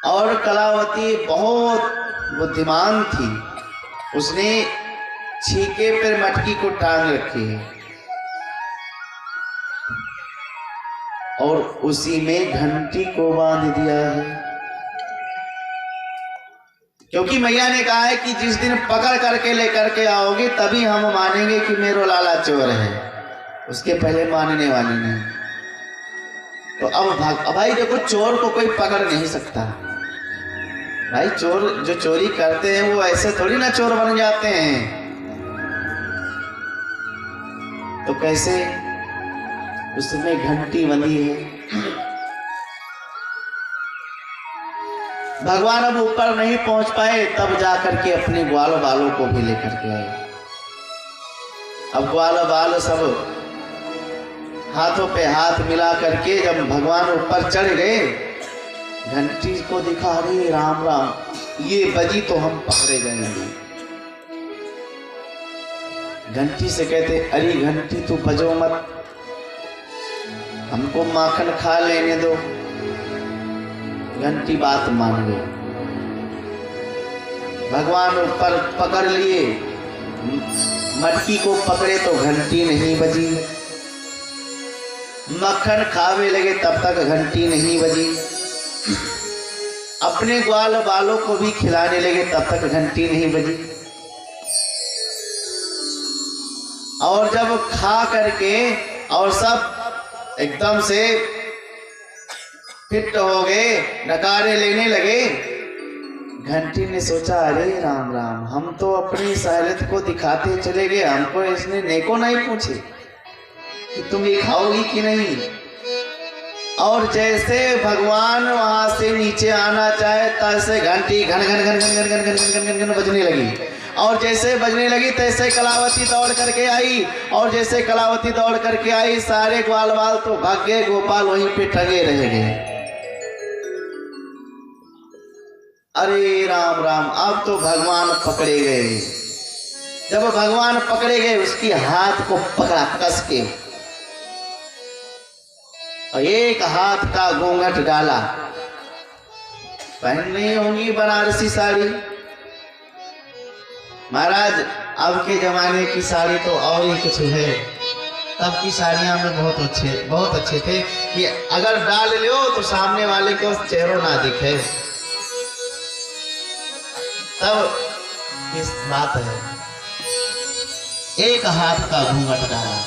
और कलावती बहुत बुद्धिमान थी, उसने छीके पर मटकी को टांग रखी है और उसी में घंटी को बांध दिया है। क्योंकि मैया ने कहा है कि जिस दिन पकड़ करके लेकर के आओगे तभी हम मानेंगे कि मेरो लाला चोर है, उसके पहले मानने वाली नहीं। तो अब भाई देखो, चोर को कोई पकड़ नहीं सकता भाई। चोर जो चोरी करते हैं वो ऐसे थोड़ी ना चोर बन जाते हैं। तो कैसे? उसमें घंटी बंधी है। भगवान अब ऊपर नहीं पहुंच पाए, तब जाकर के अपने ग्वाल बालों को भी लेकर के आए। अब ग्वाल बाल सब हाथों पे हाथ मिला करके जब भगवान ऊपर चढ़ गए, घंटी को दिखा, अरे राम राम, ये बजी तो हम पकड़े जाएंगे। घंटी से कहते, अरे घंटी तू बजो मत, हमको माखन खा लेने दो। घंटी बात मान गई। भगवान ऊपर पकड़ लिए, मटकी को पकड़े तो घंटी नहीं बजी। मक्खन खावे लगे तब तक घंटी नहीं बजी। अपने ग्वाल बालों को भी खिलाने लगे तब तक घंटी नहीं बजी। और जब खा करके और सब एकदम से फिट हो गए, नकारे लेने लगे, घंटी ने सोचा, अरे राम राम, हम तो अपनी सहेलियत को दिखाते चले गए, हमको इसने नेको नहीं पूछे कि तुम ये खाओगी कि नहीं। और जैसे भगवान वहां से नीचे आना चाहे तैसे घंटी घन घन घन घन घन घन घन घन घन घन बजने लगी। और जैसे बजने लगी तैसे कलावती दौड़ करके आई। और जैसे कलावती दौड़ करके आई, सारे ग्वाल बाल तो भाग गए, गोपाल वहीं पे टंगे रह गए। अरे राम राम, अब तो भगवान पकड़े गए। जब भगवान पकड़े गए, उसकी हाथ को पकड़ा कस के और एक हाथ का घूंघट डाला। पहननी होंगी बनारसी साड़ी। महाराज, अब के जमाने की साड़ी तो और ही कुछ है। तब की साड़ियां में बहुत अच्छे थे कि अगर डाल लो तो सामने वाले को चेहरा ना दिखे। तब इस बात है, एक हाथ का घूंघट डाला,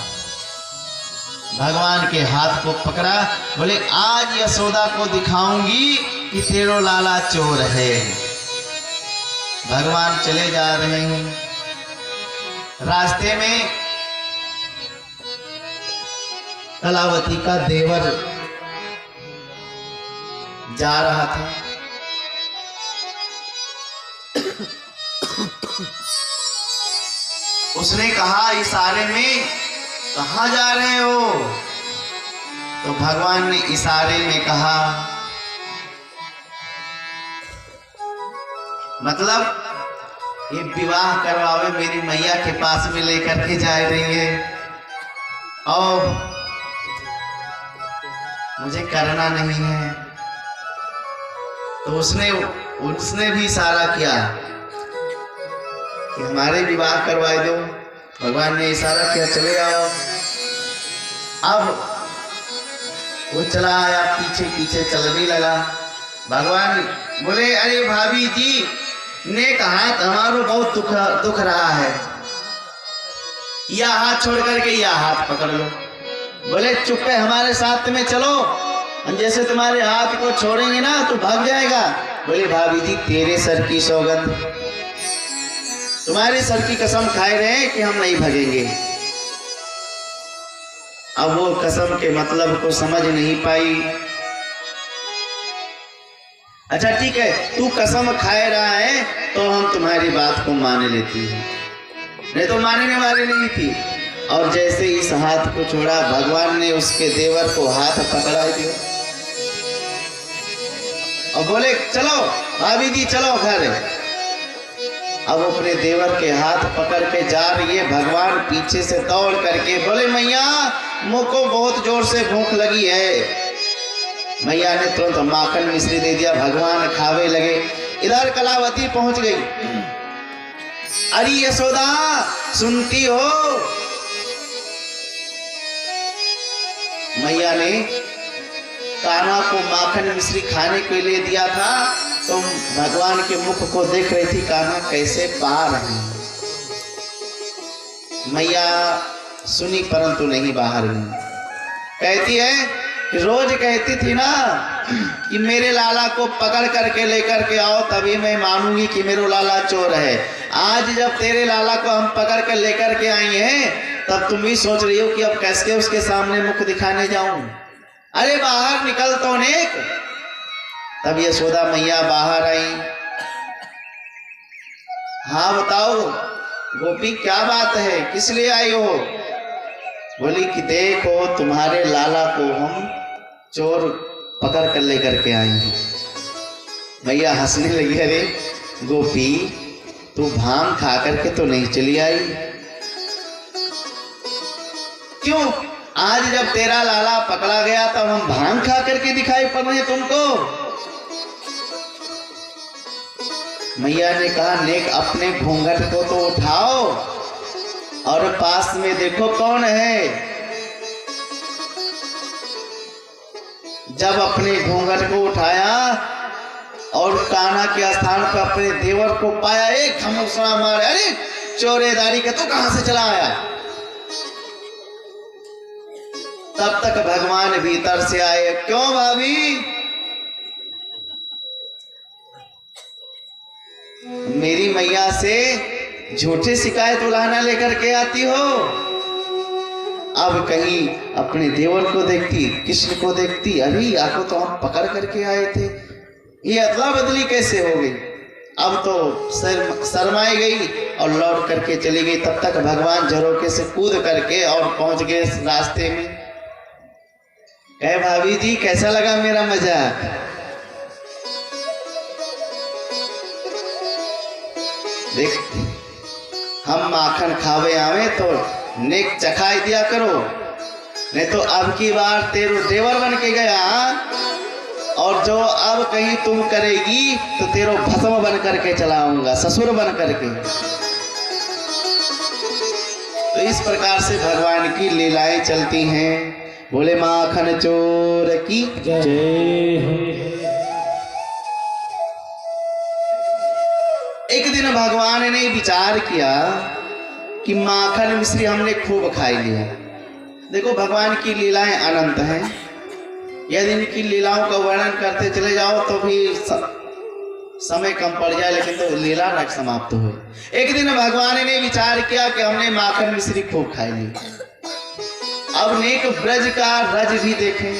भगवान के हाथ को पकड़ा, बोले आज यशोदा को दिखाऊंगी कि तेरो लाला चोर है। भगवान चले जा रहे हैं, रास्ते में कलावती का देवर जा रहा था। उसने कहा इशारे में, कहाँ जा रहे हो? तो भगवान ने इशारे में कहा, मतलब ये विवाह करवावे मेरी मैया के पास में लेकर के जा रही है और मुझे करना नहीं है। तो उसने भी इशारा किया कि हमारे विवाह करवाए दो। भगवान ने इशारा किया, चले आओ। अब वो चला आया, पीछे पीछे चलने लगा। भगवान बोले, अरे भाभी जी ने कहा हमारो बहुत दुख रहा है, या हाथ छोड़ करके या हाथ पकड़ लो। बोले चुप है, हमारे साथ में चलो, जैसे तुम्हारे हाथ को छोड़ेंगे ना तो भाग जाएगा। बोले भाभी जी तेरे सर की सौगंध, तुम्हारे सर की कसम खाए रहे कि हम नहीं भागेंगे। अब वो कसम के मतलब को समझ नहीं पाई। अच्छा ठीक है, तू कसम खाए रहा है तो हम तुम्हारी बात को मान लेती हैं, नहीं तो मानने वाली नहीं थी। और जैसे इस हाथ को छोड़ा, भगवान ने उसके देवर को हाथ पकड़ा दिया और बोले चलो भाभी जी चलो घर। अब अपने देवर के हाथ पकड़ के जा रही है। भगवान पीछे से दौड़ करके बोले, मैया मुझको बहुत जोर से भूख लगी है। मैया ने तुरंत माखन मिश्री दे दिया, भगवान खावे लगे। इधर कलावती पहुंच गई। अरे यशोदा सुनती हो? मैया ने कान्हा को माखन मिश्री खाने के लिए दिया था, तो भगवान के मुख को देख रही थी, कान्हा कैसे पा रहे हैं। मैया सुनी परंतु नहीं बाहर गई। कहती है कि रोज कहती थी ना कि मेरे लाला को पकड़ करके लेकर के आओ, तभी मैं मानूंगी कि मेरा लाला चोर है। आज जब तेरे लाला को हम पकड़ कर लेकर के आई हैं, तब तुम भी सोच रही हो कि अब कैसे उसके सामने मुख दिखाने जाऊं। अरे बाहर निकल तो नेक। तब यशोदा मैया बाहर आई। हाँ बताओ गोपी क्या बात है, किस लिए आई हो? बोली कि देखो तुम्हारे लाला को हम चोर पकड़ कर लेकर के आए हैं। मैया हंसने लगी, अरे गोपी तू भांग खा करके तो नहीं चली आई? क्यों? आज जब तेरा लाला पकड़ा गया तब हम भांग खा करके दिखाई पड़ रहे तुमको? मैया ने कहा नेक अपने घूंघट को तो उठाओ और पास में देखो कौन है। जब अपने घूंघट को उठाया और कान्हा के स्थान पर अपने देवर को पाया, एक खमुसरा मारे, अरे चोरेदारी का तू कहां से चला आया? तब तक भगवान भीतर से आए, क्यों भाभी मेरी मैया से झूठे शिकायत उलाहना लेकर के आती हो? अब कहीं अपने देवर को देखती, कृष्ण को देखती, अरे आपको तो हम पकड़ करके आए थे, ये अदला बदली कैसे हो गई? अब तो शर्माई गई और लौट करके चली गई। तब तक भगवान झरोके से कूद करके और पहुंच गए रास्ते में। कहे भाभी जी कैसा लगा मेरा मजाक? देख हम माखन खावे आवे तो नेक चखाई दिया करो, नहीं तो अब की बार तेरो देवर बन के गया और जो अब कहीं तुम करेगी तो तेरो भस्म बन करके चलाऊंगा, ससुर बन करके। तो इस प्रकार से भगवान की लीलाएं चलती हैं। बोले माखन चोर की जय। एक दिन भगवान ने विचार किया कि माखन मिश्री हमने खूब खाई लिया। देखो भगवान की लीलाएं अनंत हैं, यदि इनकी लीलाओं का वर्णन करते चले जाओ तो भी समय कम पड़ जाए, लेकिन तो लीला न समाप्त हो। एक दिन भगवान ने विचार किया कि हमने माखन मिश्री खूब खाई ली, अब नेक ब्रज का रज भी देखें,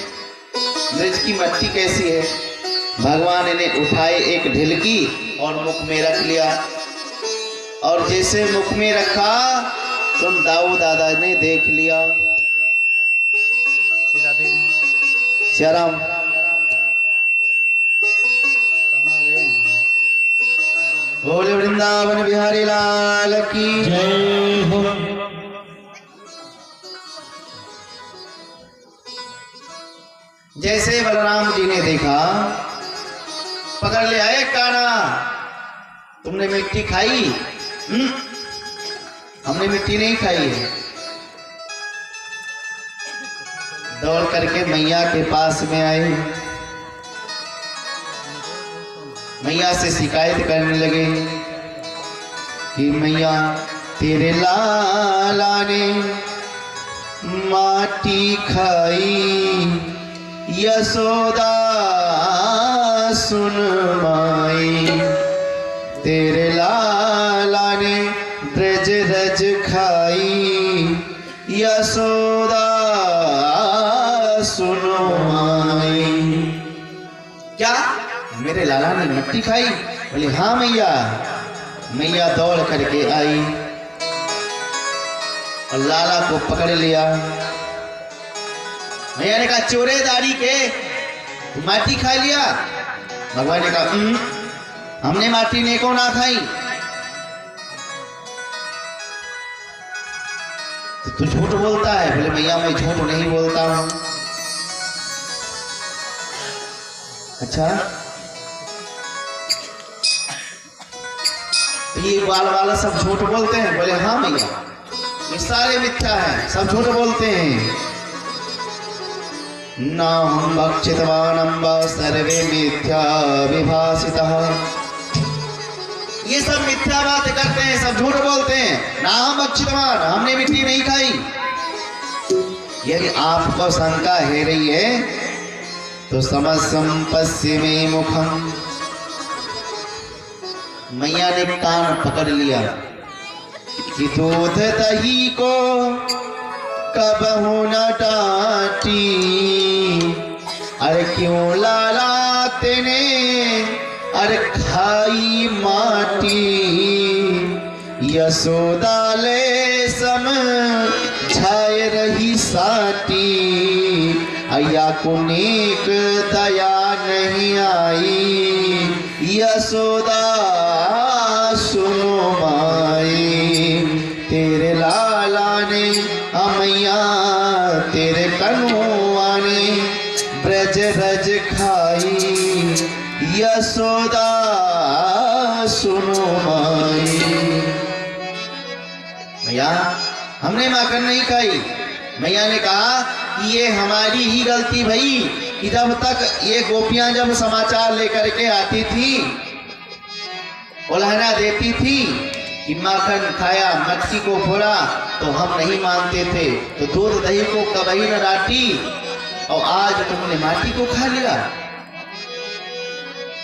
ब्रज की मट्टी कैसी है। भगवान ने उठाए एक ढिलकी और मुख में रख लिया, और जैसे मुख में रखा तुम दाऊ दादा ने देख लिया। श्याराम बोले वृंदावन बिहारी लाल की जय हो। जैसे बलराम जी ने देखा, पकड़ ले आए, कान्हा तुमने मिट्टी खाई? हमने मिट्टी नहीं खाई है। दौड़ करके मैया के पास में आए, मैया से शिकायत करने लगे कि मैया तेरे लाला ने माटी खाई, यशोदा सुन माई, तेरे लाला ने ब्रज रज खाई, यशोदा सुनो माई। क्या मेरे लाला ने मिट्टी खाई? बोले हाँ मैया। मैया दौड़ करके आई और लाला को पकड़ लिया। मैया ने कहा चोरेदारी के माटी खा लिया? भगवान ने कहा हमने माटी नेको ना खाई। तो तू झूठ बोलता है? बोले मैया मैं झूठ नहीं बोलता हूं। अच्छा तो ये बाल वाला सब झूठ बोलते हैं? बोले हाँ मैया ये सारे मिथ्या हैं, सब झूठ बोलते हैं। ना हम भक्षितवानम्ब सर्वे मिथ्या विभासितः, ये सब मिथ्या बात करते हैं, सब झूठ बोलते हैं। ना हम भक्षितवान, हमने मिट्टी नहीं खाई। यदि आपको शंका है रही है तो समस्तं पश्चिमे मुखम। मैया ने कान पकड़ लिया कि दूध दही को कबहू न डांटी, अरे क्यों लाला तेने अरे खाई माटी, यशोदा ले समझाए रही साटी, अय्या को नेक दया नहीं आई। यशोदा सुनो माई, तेरे लाला ने अमैया तेरे कनुआ ने ब्रज रज खाई। यशोदा सुनो माई। मैया हमने माखन नहीं खाई। मैया ने कहा कि ये हमारी ही गलती भई कि जब तक ये गोपियां जब समाचार लेकर के आती थी, उल्हना देती थी कि माखन खाया मटकी को फोड़ा, तो हम नहीं मानते थे, तो दूध दही को कभी न डांटी, और आज तुमने माटी को खा लिया।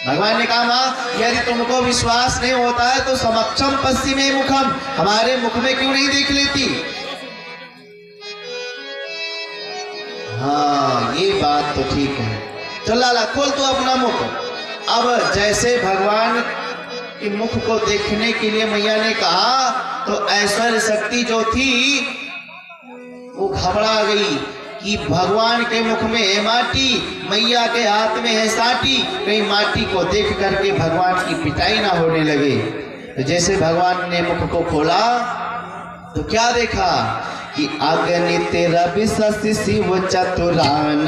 भगवान ने कहा माँ, यदि तुमको विश्वास नहीं होता है तो समक्षम पश्चिमे मुखम, हमारे मुख में क्यों नहीं देख लेती। हाँ ये बात तो ठीक है। चल लाला खोल तू अपना मुख। अब जैसे भगवान के मुख को देखने के लिए मैया ने कहा, तो ऐश्वर्य शक्ति जो थी वो घबरा गई कि भगवान के मुख में है माटी, मैया के हाथ में है साटी, कहीं माटी को देख करके भगवान की पिटाई ना होने लगे। तो जैसे भगवान ने मुख को खोला तो क्या देखा कि अगणित रवि शशि शिव चतुरानन,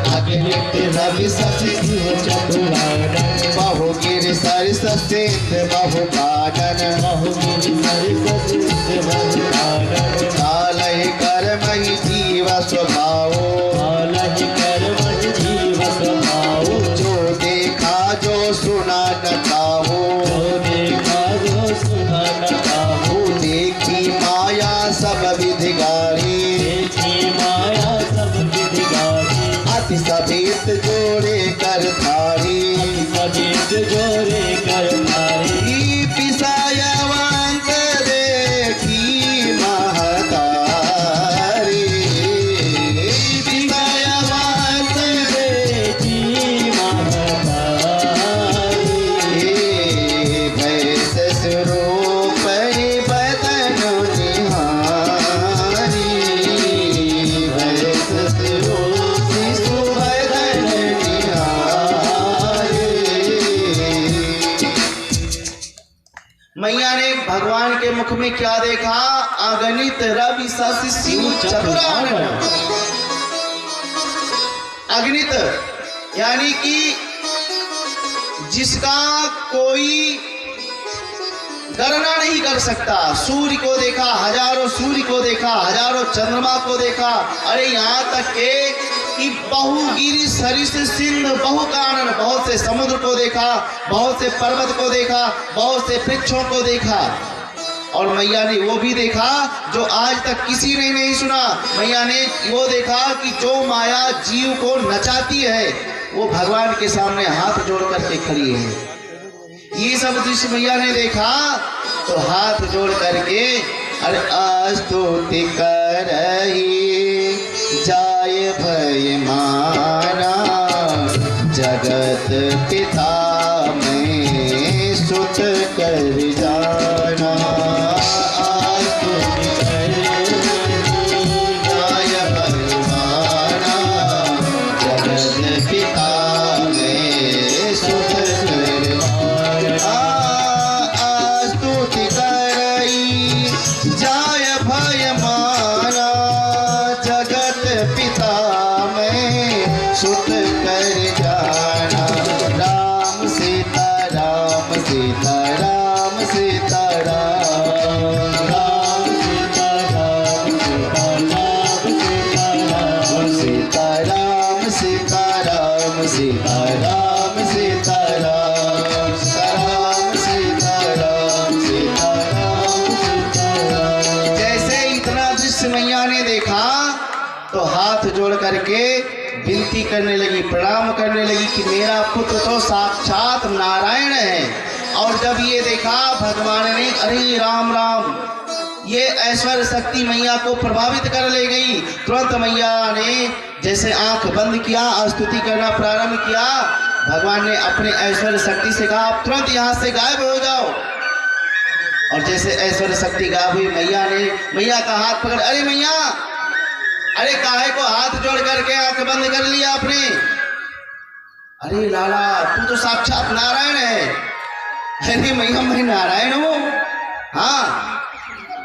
अगणित रवि शशि शिव चतुरानन, बहुगिर सरिस सेंद्र बहु कानन, बहुगिर सरिस सेंद्र बहु कानन, कालहि कर्महि जीव स्वभाव, कालहि कर्महि जीव स्वभाव, जो देखा जो सुना न काहू, जो देखा जो सुना न काहू, देखी माया सब विधि गारी, देखी माया सब विधि गारी, अति सभेत जोड़े कर थारी, अति सभेत जोड़े कर थारी, पिसायवंत देखी महतारी, पिसायवंत देखी महतारी, भैंस स्वरूप बदन निहारी, भैंस स्वरूप बदन निहारी। मैया ने भगवान के मुख में क्या देखा? अगणित रवि शशि शिव चतुरानन। अगणित यानी कि जिसका कोई गणना नहीं कर सकता। सूर्य को देखा, हजारों सूर्य को देखा, हजारों चंद्रमा को देखा, अरे यहाँ तक के कि बहुगिरि सरिस सिंध बहु कानन, बहुत से समुद्र को देखा, बहुत से पर्वत को देखा, बहुत से वृक्षों को देखा। और मैया ने वो भी देखा जो आज तक किसी ने नहीं सुना। मैया ने वो देखा कि जो माया जीव को नचाती है वो भगवान के सामने हाथ जोड़ करके खड़ी है। ये सब दृश्य मैया ने देखा तो हाथ जोड़ करके अरे स्तुति करही जाय भय माना, जगत पिता में सुत कर जाना, स्तुति करही जाय भय माना, जगत पिता में सुत कर जाना, स्तुति करही जाय भय माना, जगत पिता में सुत कर जाना। राम सीता राम सीता राम सीता राम, राम सीता राम सीता राम सीता राम, सीता राम सीता राम सीता राम, राम सीता राम सीता राम सीता राम। जैसे इतना दृश्य मैया ने देखा तो हाथ जोड़ करके विनती करने लगी, प्रणाम करने लगी कि मेरा पुत्र तो साक्षात नारायण है। और जब ये देखा भगवान ने, अरे राम राम, ये ऐश्वर्य शक्ति मैया को प्रभावित कर ले गई। तुरंत मैया ने जैसे आंख बंद किया, स्तुति करना प्रारंभ किया। भगवान ने अपने ऐश्वर्य शक्ति से कहा, आप तुरंत यहाँ से गायब हो जाओ। और जैसे ऐश्वर्य शक्ति गा हुई मैया ने मैया का हाथ पकड़, अरे मैया, अरे काहे को हाथ जोड़ करके आंख बंद कर लिया आपने? अरे लाला तू तो साक्षात नारायण है। अरे मैया मैं नारायण हूं। हाँ,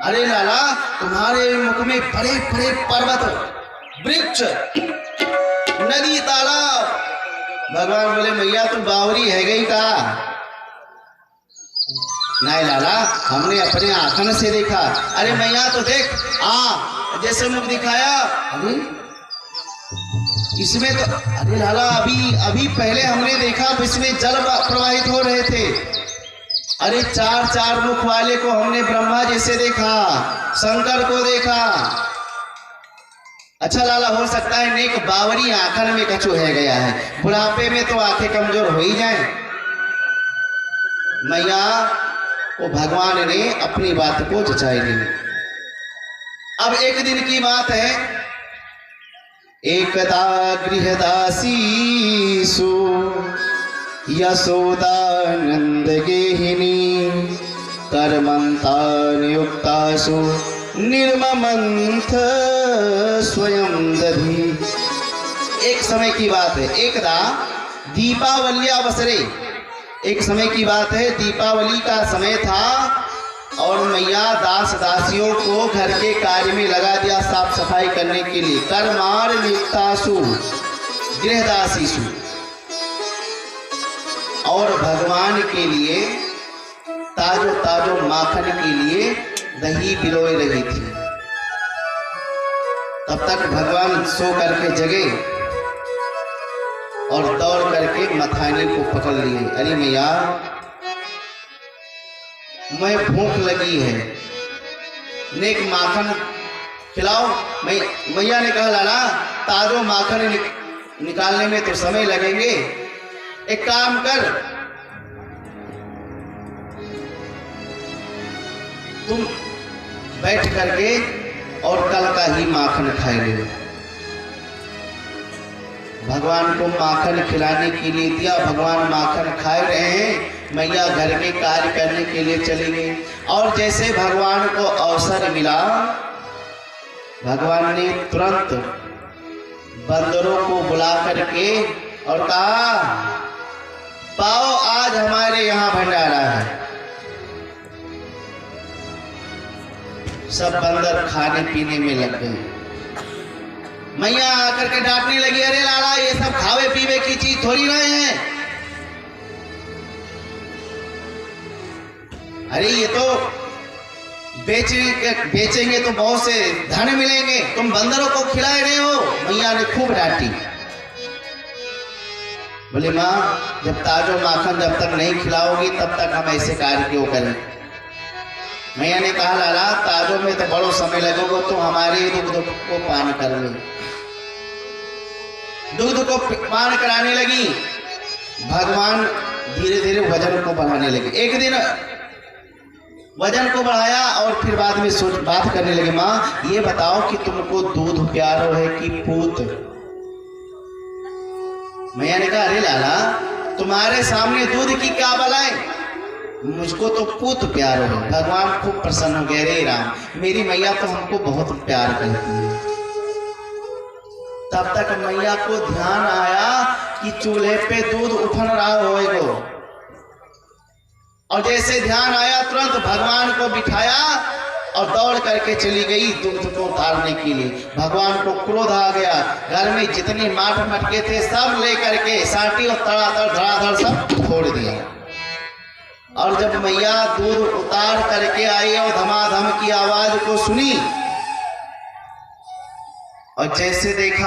अरे लाला तुम्हारे मुख में बड़े बड़े पर्वत, वृक्ष, नदी, तालाब। भगवान बोले मैया तू बावरी है गई का? नहीं लाला हमने अपने आंखन से देखा। अरे मैया तो देख, जैसे मुख दिखाया, अरे इसमें तो, अरे लाला अभी पहले हमने देखा इसमें जल प्रवाहित हो रहे थे। अरे चार मुख वाले को हमने ब्रह्मा जैसे देखा, शंकर को देखा। अच्छा लाला हो सकता है नेक बावरी आंखन में कछु है गया है, बुढ़ापे में तो आंखें कमजोर हो ही जाए। मैया को भगवान ने अपनी बात को जचाई दी। अब एक दिन की बात है, एकदा गृहदासीसु यशोदानंद गेहिनी कर्मंतानुयुक्तासु निर्ममंथ स्वयं दधी। एक समय की बात है, एकदा दीपावल्यावसरे, एक समय की बात है, दीपावली का समय था और मैया दास दासियों को घर के कार्य में लगा दिया, साफ सफाई करने के लिए। कर्मार नियुक्तासु गृहदासीसु, और भगवान के लिए ताजो ताजो माखन के लिए दही पिरोए रही थी। तब तक भगवान सो करके जगे और दौड़ करके मथानी को पकड़ लिए। अरे मैया मैं भूख लगी है, नेक माखन खिलाओ। मैया ने कहा लाला ताजो माखन निकालने में तो समय लगेंगे, एक काम कर, तुम बैठ करके और कल का ही माखन खाए ले। भगवान को माखन खिलाने के लिए दिया, भगवान माखन खाए रहे हैं, मैया घर के कार्य करने के लिए चली गई। और जैसे भगवान को अवसर मिला, भगवान ने तुरंत बंदरों को बुला करके और कहा पाओ आज हमारे यहाँ भंडारा है। सब बंदर खाने पीने में लग गए। मैया आकर के डांटने लगी, अरे लाला ये सब खावे पीवे की चीज थोड़ी रहे हैं, अरे ये तो बेचेंगे तो बहुत से धन मिलेंगे, तुम बंदरों को खिलाए रहे हो। मैया ने खूब डांटी। बोले माँ जब ताजो माखन जब तक नहीं खिलाओगी तब तक हम ऐसे कार्य क्यों करें? मैया ने कहा लाला ताजो में तो बड़ो समय लगेगा, तो हमारे दुग्ध को पान कर लो। दूध को पान कराने लगी। भगवान धीरे धीरे वजन को बढ़ाने लगे। एक दिन वजन को बढ़ाया और फिर बाद में बात करने लगे, माँ ये बताओ कि तुमको दूध प्यारो है कि पूत? मैया ने कहा अरे लाला तुम्हारे सामने दूध की क्या बलाई, मुझको तो पूत प्यार हो। भगवान खूब प्रसन्न हो गए, रे राम मेरी मैया तो हमको बहुत प्यार करती है। तब तक मैया को ध्यान आया कि चूल्हे पे दूध उफन रहा होएगा, और जैसे ध्यान आया तुरंत भगवान को बिठाया और दौड़ करके चली गई दूध को उतारने के लिए। भगवान को क्रोध आ गया, घर में जितने माठ मटके थे सब लेकर के साटी और तड़ातड़ धड़ाधड़ सब छोड़ दिया। और जब मैया दूध उतार करके आई और धमाधम की आवाज को सुनी और जैसे देखा